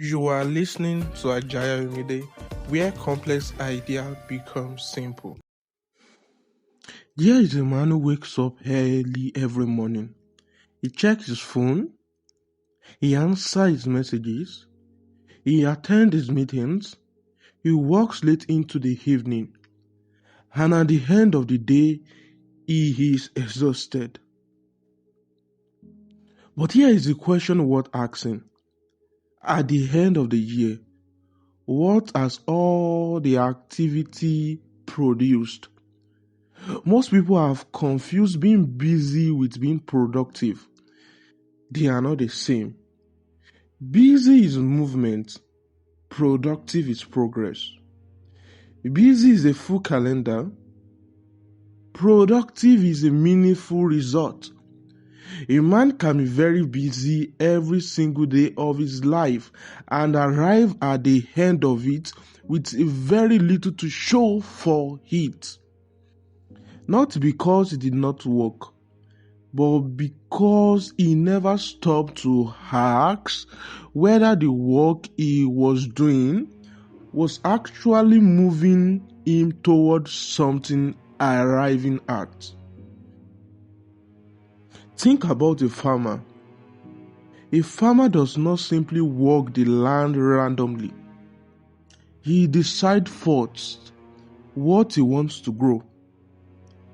You are listening to Ayomide, where complex idea becomes simple. There is a man who wakes up early every morning. He checks his phone, he answers his messages, he attends his meetings, he works late into the evening, and at the end of the day, he is exhausted. But here is the question worth asking. At the end of the year, what has all the activity produced? Most people have confused being busy with being productive. They are not the same. Busy is movement, productive is progress. Busy is a full calendar, productive is a meaningful result. A man can be very busy every single day of his life and arrive at the end of it with very little to show for it. Not because it did not work, but because he never stopped to ask whether the work he was doing was actually moving him towards something arriving at. Think about a farmer. A farmer does not simply work the land randomly. He decides first what he wants to grow.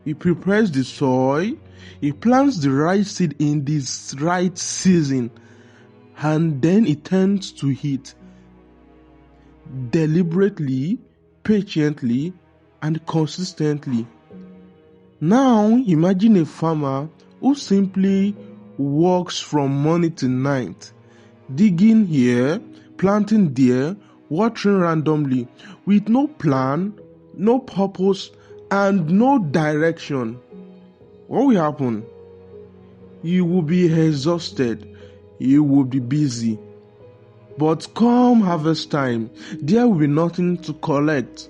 He prepares the soil, he plants the right seed in this right season, and then he tends to it deliberately, patiently, and consistently. Now imagine a farmer who simply works from morning to night, digging here, planting there, watering randomly, with no plan, no purpose, and no direction. What will happen? You will be exhausted, you will be busy. But come harvest time, there will be nothing to collect.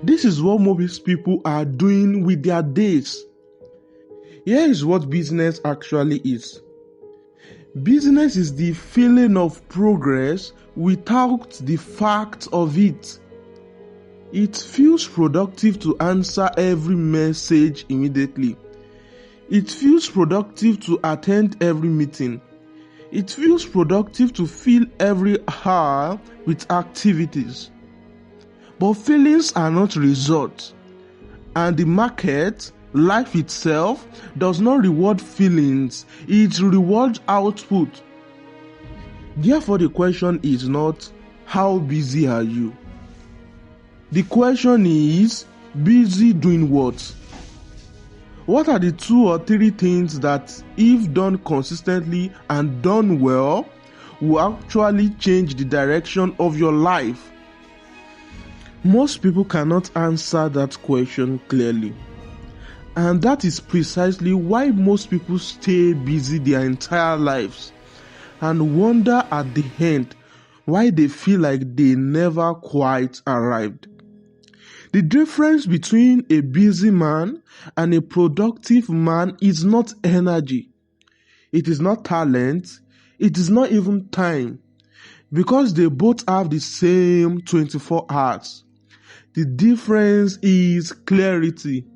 This is what most people are doing with their days. Here is what business actually is. Business is the feeling of progress without the fact of it. It feels productive to answer every message immediately. It feels productive to attend every meeting. It feels productive to fill every hour with activities. But feelings are not results, and the market, life itself, does not reward feelings, it rewards output. Therefore, the question is not, how busy are you? The question is, busy doing what? What are the 2 or 3 things that, if done consistently and done well, will actually change the direction of your life? Most people cannot answer that question clearly. And that is precisely why most people stay busy their entire lives and wonder at the end why they feel like they never quite arrived. The difference between a busy man and a productive man is not energy. It is not talent. It is not even time. Because they both have the same 24 hours. The difference is clarity.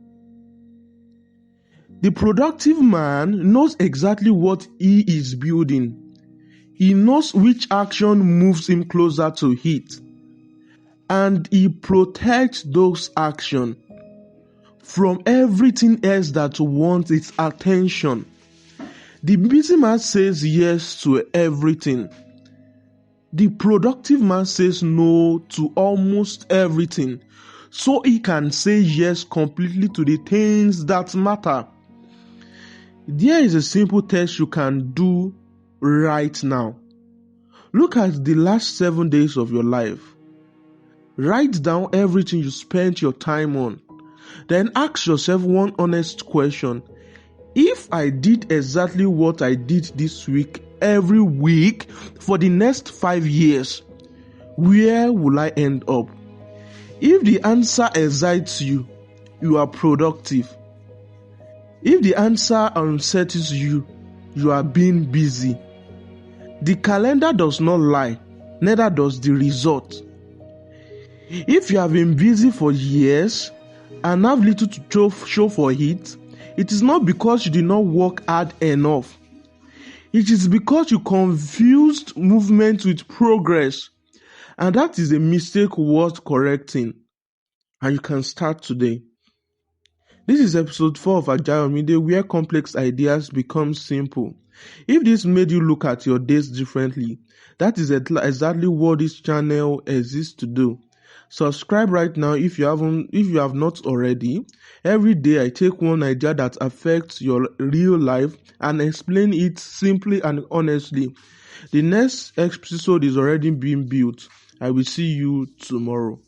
The productive man knows exactly what he is building. He knows which action moves him closer to it. And he protects those actions from everything else that wants its attention. The busy man says yes to everything. The productive man says no to almost everything, so he can say yes completely to the things that matter. There is a simple test you can do right now. Look at the last 7 days of your life. Write down everything you spent your time on. Then ask yourself one honest question. If I did exactly what I did this week, every week, for the next 5 years, where will I end up? If the answer excites you, you are productive. If the answer unsettles you, you are being busy. The calendar does not lie. neither does the result. If you have been busy for years and have little to show for it, it is not because you did not work hard enough. It is because you confused movement with progress. And that is a mistake worth correcting. And you can start today. This is episode 4 of Ayomide, where complex ideas become simple. If this made you look at your days differently, that is exactly what this channel exists to do. Subscribe right now if you have not already. Every day I take one idea that affects your real life and explain it simply and honestly. The next episode is already being built. I will see you tomorrow.